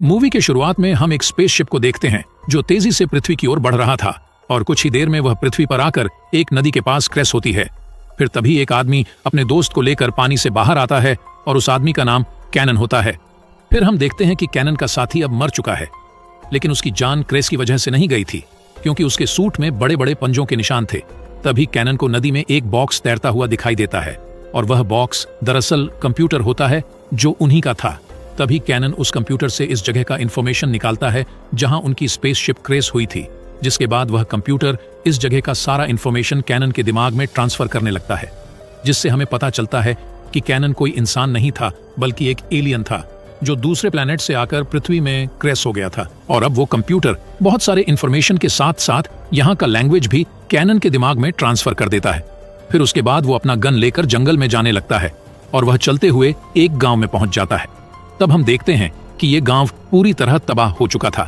Movie के शुरुआत में हम एक स्पेसशिप को देखते हैं जो तेजी से पृथ्वी की ओर बढ़ रहा था और कुछ ही देर में वह पृथ्वी पर आकर एक नदी के पास क्रैश होती है। फिर तभी एक आदमी अपने दोस्त को लेकर पानी से बाहर आता है और उस आदमी का नाम कैनन होता है। फिर हम देखते हैं कि कैनन का साथी अब मर चुका है, लेकिन उसकी जान क्रैश की वजह से नहीं गई थी क्योंकि उसके सूट में बड़े बड़े पंजों के निशान थे। तभी कैनन को नदी में एक बॉक्स तैरता हुआ दिखाई देता है और वह बॉक्स दरअसल कंप्यूटर होता है जो उन्हीं का था। तभी कैनन उस कंप्यूटर से इस जगह का इंफॉर्मेशन निकालता है जहां उनकी स्पेसशिप क्रैश हुई थी, जिसके बाद वह कंप्यूटर इस जगह का सारा इंफॉर्मेशन कैनन के दिमाग में ट्रांसफर करने लगता है, जिससे हमें पता चलता है कि कैनन कोई इंसान नहीं था बल्कि एक एलियन था जो दूसरे प्लेनेट से आकर पृथ्वी में क्रैश हो गया था। और अब वो कंप्यूटर बहुत सारे इंफॉर्मेशन के साथ साथ यहाँ का लैंग्वेज भी कैनन के दिमाग में ट्रांसफर कर देता है। फिर उसके बाद वो अपना गन लेकर जंगल में जाने लगता है और वह चलते हुए एक गांव में पहुंच जाता है। तब हम देखते हैं कि ये गांव पूरी तरह तबाह हो चुका था।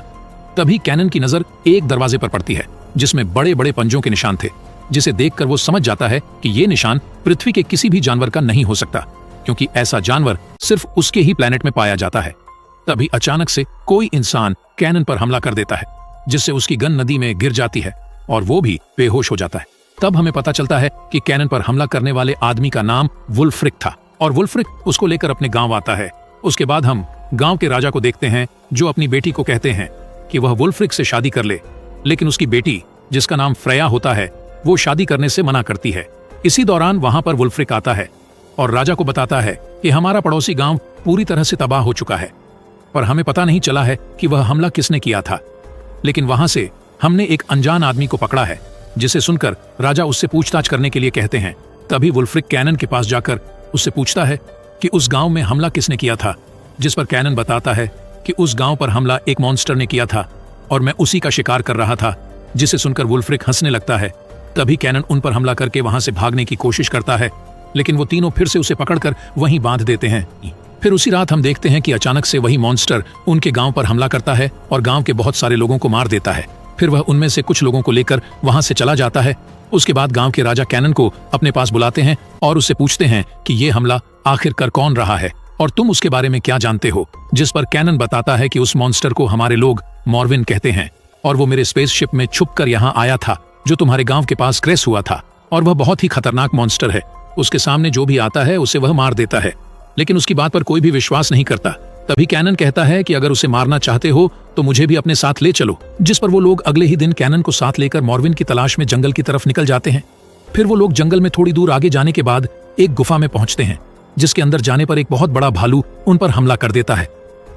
तभी कैनन की नजर एक दरवाजे पर पड़ती है जिसमें बड़े बड़े पंजों के निशान थे, जिसे देखकर वो समझ जाता है कि ये निशान पृथ्वी के किसी भी जानवर का नहीं हो सकता क्योंकि ऐसा जानवर सिर्फ उसके ही प्लेनेट में पाया जाता है। तभी अचानक से कोई इंसान कैनन पर हमला कर देता है जिससे उसकी गन नदी में गिर जाती है और वो भी बेहोश हो जाता है। तब हमें पता चलता है कि कैनन पर हमला करने वाले आदमी का नाम वुल्फ्रिक था और वुल्फ्रिक उसको लेकर अपने गांव आता है। उसके बाद हम गांव के राजा को देखते हैं जो अपनी बेटी को कहते हैं कि वह वुल्फ्रिक से शादी कर ले, लेकिन उसकी बेटी जिसका नाम फ्रेया होता है वो शादी करने से मना करती है। इसी दौरान वहां पर वुल्फ्रिक आता है और राजा को बताता है कि हमारा पड़ोसी गांव पूरी तरह से तबाह हो चुका है, पर हमें पता नहीं चला है कि वह हमला किसने किया था। लेकिन वहां से हमने एक अनजान आदमी को पकड़ा है, जिसे सुनकर राजा उससे पूछताछ करने के लिए कहते हैं। तभी वुल्फ्रिक कैनन के पास जाकर उससे पूछता है कि उस गांव में हमला किसने किया था, जिस पर कैनन बताता है कि उस गांव पर हमला एक मॉन्स्टर ने किया था और मैं उसी का शिकार कर रहा था, जिसे सुनकर वुल्फ्रिक हंसने लगता है। तभी कैनन उन पर हमला करके वहां से भागने की कोशिश करता है, लेकिन वो तीनों फिर से उसे पकड़कर वहीं बांध देते हैं। फिर उसी रात हम देखते हैं कि अचानक से वही मॉन्स्टर उनके गांव पर हमला करता है और गांव के बहुत सारे लोगों को मार देता है। फिर वह उनमें से कुछ लोगों को लेकर वहां से चला जाता है। उसके बाद गांव के राजा कैनन को अपने पास बुलाते हैं और उससे पूछते हैं कि ये हमला आखिरकार कौन रहा है और तुम उसके बारे में क्या जानते हो, जिस पर कैनन बताता है कि उस मॉन्स्टर को हमारे लोग मॉर्विन कहते हैं और वो मेरे स्पेसशिप में छुपकर यहाँ आया था जो तुम्हारे गांव के पास क्रैश हुआ था, और वह बहुत ही खतरनाक मॉन्स्टर है। उसके सामने जो भी आता है उसे वह मार देता है, लेकिन उसकी बात पर कोई भी विश्वास नहीं करता। तभी कैनन कहता है कि अगर उसे मारना चाहते हो तो मुझे भी अपने साथ ले चलो, जिस पर वो लोग अगले ही दिन कैनन को साथ लेकर मॉर्विन की तलाश में जंगल की तरफ निकल जाते हैं। फिर वो लोग जंगल में थोड़ी दूर आगे जाने के बाद एक गुफा में पहुंचते हैं, जिसके अंदर जाने पर एक बहुत बड़ा भालू उन पर हमला कर देता है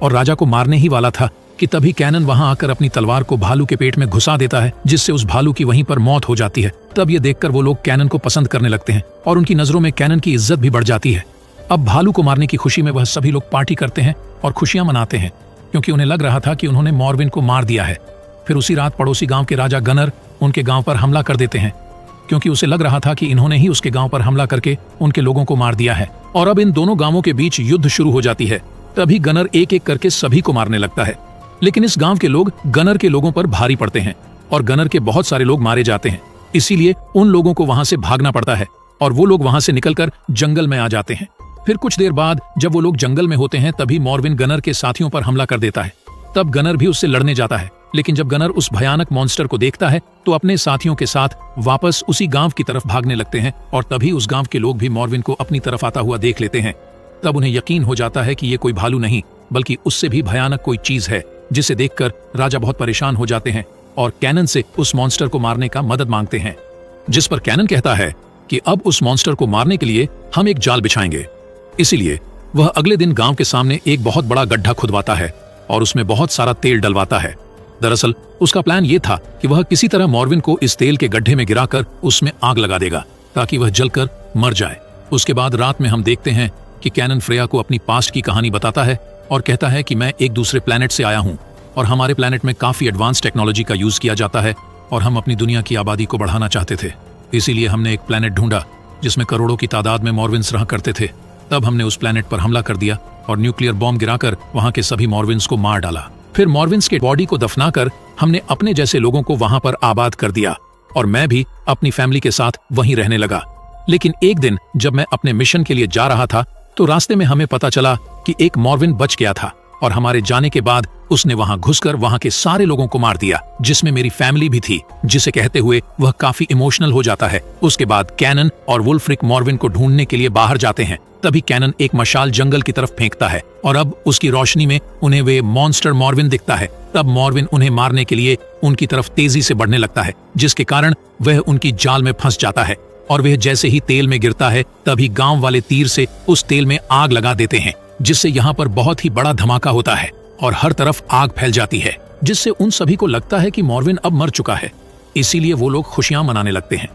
और राजा को मारने ही वाला था कि तभी कैनन वहां आकर अपनी तलवार को भालू के पेट में घुसा देता है, जिससे उस भालू की वहीं पर मौत हो जाती है। तब ये देखकर वो लोग कैनन को पसंद करने लगते हैं और उनकी नजरों में कैनन की इज्जत भी बढ़ जाती है। अब भालू को मारने की खुशी में वह सभी लोग पार्टी करते हैं और खुशियां मनाते हैं क्योंकि उन्हें लग रहा था कि उन्होंने मॉर्विन को मार दिया है। फिर उसी रात पड़ोसी गांव के राजा गनर उनके गांव पर हमला कर देते हैं क्योंकि उसे लग रहा था कि इन्होंने ही उसके गांव पर हमला करके उनके लोगों को मार दिया है और अब इन दोनों गांवों के बीच युद्ध शुरू हो जाती है। तभी गनर एक एक करके सभी को मारने लगता है, लेकिन इस गांव के लोग गनर के लोगों पर भारी पड़ते हैं और गनर के बहुत सारे लोग मारे जाते हैं। इसीलिए उन लोगों को वहां से भागना पड़ता है और वो लोग वहां से निकलकर जंगल में आ जाते हैं। फिर कुछ देर बाद जब वो लोग जंगल में होते हैं तभी मॉर्विन गनर के साथियों पर हमला कर देता है। तब गनर भी उससे लड़ने जाता है, लेकिन जब गनर उस भयानक मॉन्स्टर को देखता है तो अपने साथियों के साथ वापस उसी गांव की तरफ भागने लगते हैं और तभी उस गांव के लोग भी मॉर्विन को अपनी तरफ आता हुआ देख लेते हैं। तब उन्हें यकीन हो जाता है कि ये कोई भालू नहीं बल्कि उससे भी भयानक कोई चीज है, जिसे देखकर राजा बहुत परेशान हो जाते हैं और कैनन से उस मॉन्स्टर को मारने का मदद मांगते हैं, जिस पर कैनन कहता है कि अब उस मॉन्स्टर को मारने के लिए हम एक जाल बिछाएंगे। इसीलिए वह अगले दिन गांव के सामने एक बहुत बड़ा गड्ढा खुदवाता है और उसमें बहुत सारा तेल डलवाता है। दरअसल उसका प्लान ये था कि वह किसी तरह मॉर्विन को इस तेल के गड्ढे में गिराकर उसमें आग लगा देगा ताकि वह जलकर मर जाए। उसके बाद रात में हम देखते हैं कि कैनन फ्रेया को अपनी पास्ट की कहानी बताता है और कहता है कि मैं एक दूसरे प्लेनेट से आया हूं और हमारे प्लेनेट में काफी एडवांस टेक्नोलॉजी का यूज किया जाता है और हम अपनी दुनिया की आबादी को बढ़ाना चाहते थे। इसीलिए हमने एक प्लेनेट ढूंढा जिसमें करोड़ों की तादाद में मॉर्विन्स रहा करते थे। तब हमने उस प्लेनेट पर हमला कर दिया और न्यूक्लियर बॉम्ब गिराकर वहां के सभी मॉर्विन्स को मार डाला। फिर मॉर्विन्स के बॉडी को दफनाकर हमने अपने जैसे लोगों को वहां पर आबाद कर दिया और मैं भी अपनी फैमिली के साथ वहीं रहने लगा। लेकिन एक दिन जब मैं अपने मिशन के लिए जा रहा था तो रास्ते में हमें पता चला कि एक मॉर्विन बच गया था और हमारे जाने के बाद उसने वहां घुसकर वहां के सारे लोगों को मार दिया, जिसमें मेरी फैमिली भी थी, जिसे कहते हुए वह काफी इमोशनल हो जाता है। उसके बाद कैनन और वुल्फ्रिक मॉर्विन को ढूंढने के लिए बाहर जाते हैं। तभी कैनन एक मशाल जंगल की तरफ फेंकता है और अब उसकी रोशनी में उन्हें वे मॉन्स्टर मॉर्विन दिखता है। तब मॉर्विन उन्हें मारने के लिए उनकी तरफ तेजी से बढ़ने लगता है, जिसके कारण वह उनकी जाल में फंस जाता है और वह जैसे ही तेल में गिरता है तभी गांव वाले तीर से उस तेल में आग लगा देते हैं, जिससे यहाँ पर बहुत ही बड़ा धमाका होता है और हर तरफ आग फैल जाती है, जिससे उन सभी को लगता है कि मॉर्विन अब मर चुका है। इसीलिए वो लोग खुशियां मनाने लगते हैं।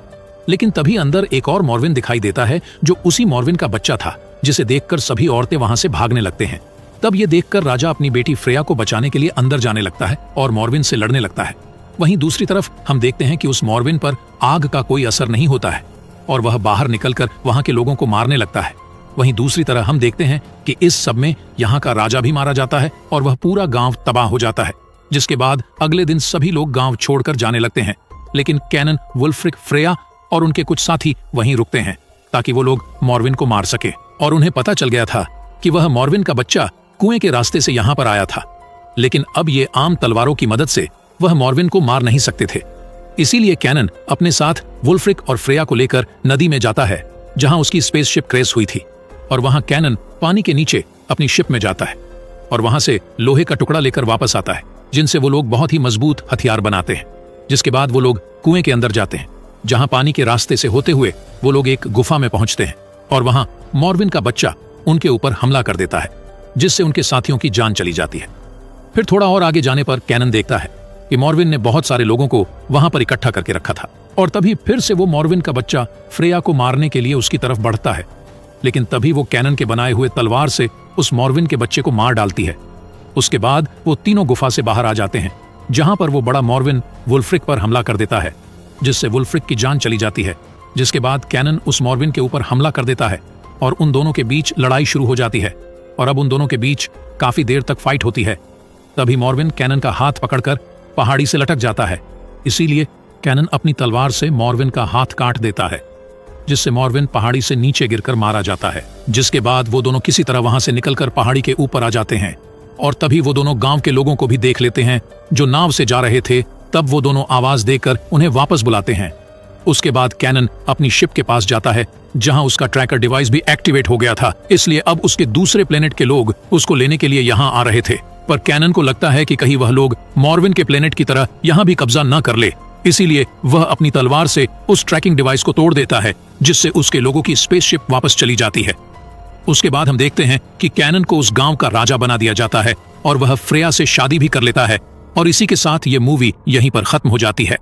लेकिन तभी अंदर एक और मॉर्विन दिखाई देता है, जो उसी मॉर्विन का बच्चा था, जिसे देखकर सभी औरतें वहां से भागने लगते हैं। तब ये देखकर राजा अपनी बेटी फ्रेया को बचाने के लिए अंदर जाने लगता है और मॉर्विन से लड़ने लगता है। वहीं दूसरी तरफ हम देखते हैं कि उस मॉर्विन पर आग का कोई असर नहीं होता है और वह बाहर निकलकर वहां के लोगों को मारने लगता है। वहीं दूसरी तरह हम देखते हैं कि इस सब में यहाँ का राजा भी मारा जाता है और वह पूरा गांव तबाह हो जाता है, जिसके बाद अगले दिन सभी लोग गांव छोड़कर जाने लगते हैं। लेकिन कैनन, वुल्फ्रिक, फ्रेया और उनके कुछ साथी वहीं रुकते हैं ताकि वो लोग मॉर्विन को मार सके। और उन्हें पता चल गया था कि वह मॉर्विन का बच्चा कुएं के रास्ते से यहाँ पर आया था, लेकिन अब ये आम तलवारों की मदद से वह मॉर्विन को मार नहीं सकते थे। इसीलिए कैनन अपने साथ वुल्फ्रिक और फ्रेया को लेकर नदी में जाता है, जहां उसकी स्पेसशिप क्रैश हुई थी। और वहां कैनन पानी के नीचे अपनी शिप में जाता है और वहां से लोहे का टुकड़ा लेकर वापस आता है, जिनसे वो लोग बहुत ही मजबूत हथियार बनाते हैं। जिसके बाद वो लोग कुएं के अंदर जाते हैं, जहां पानी के रास्ते से होते हुए वो लोग एक गुफा में पहुंचते हैं और वहां मॉर्विन का बच्चा उनके ऊपर हमला कर देता है, जिससे उनके साथियों की जान चली जाती है। फिर थोड़ा और आगे जाने पर कैनन देखता है कि मॉर्विन ने बहुत सारे लोगों को वहां पर इकट्ठा करके रखा था और तभी फिर से वो मॉर्विन का बच्चा फ्रेया को मारने के लिए उसकी तरफ बढ़ता है। लेकिन तभी वो कैनन के बनाए हुए तलवार से उस मॉर्विन के बच्चे को मार डालती है। उसके बाद वो तीनों गुफा से बाहर आ जाते हैं, जहां पर वो बड़ा मॉर्विन वुल्फ्रिक पर हमला कर देता है, जिससे वुल्फ्रिक की जान चली जाती है। जिसके बाद कैनन उस मॉर्विन के ऊपर हमला कर देता है और उन दोनों के बीच लड़ाई शुरू हो जाती है और अब उन दोनों के बीच काफी देर तक फाइट होती है। तभी मॉर्विन कैनन का हाथ पकड़कर पहाड़ी से लटक जाता है। इसीलिए कैनन अपनी तलवार से मॉर्विन का हाथ काट देता है, जिससे मॉर्विन पहाड़ी से नीचे गिरकर मारा जाता है। जिसके बाद वो दोनों किसी तरह वहां से निकलकर पहाड़ी के ऊपर आ जाते हैं और तभी वो दोनों गांव के लोगों को भी देख लेते हैं जो नाव से जा रहे थे। तब वो दोनों आवाज देकर उन्हें वापस बुलाते हैं। उसके बाद कैनन अपनी शिप के पास जाता है, जहां उसका ट्रैकर डिवाइस भी एक्टिवेट हो गया था। इसलिए अब उसके दूसरे प्लेनेट के लोग उसको लेने के लिए यहाँ आ रहे थे, पर कैनन को लगता है कि कहीं वह लोग मॉर्विन के प्लेनेट की तरह यहाँ भी कब्जा न कर ले। इसीलिए वह अपनी तलवार से उस ट्रैकिंग डिवाइस को तोड़ देता है, जिससे उसके लोगों की स्पेसशिप वापस चली जाती है। उसके बाद हम देखते हैं कि कैनन को उस गांव का राजा बना दिया जाता है और वह फ्रेया से शादी भी कर लेता है। और इसी के साथ ये मूवी यहीं पर खत्म हो जाती है।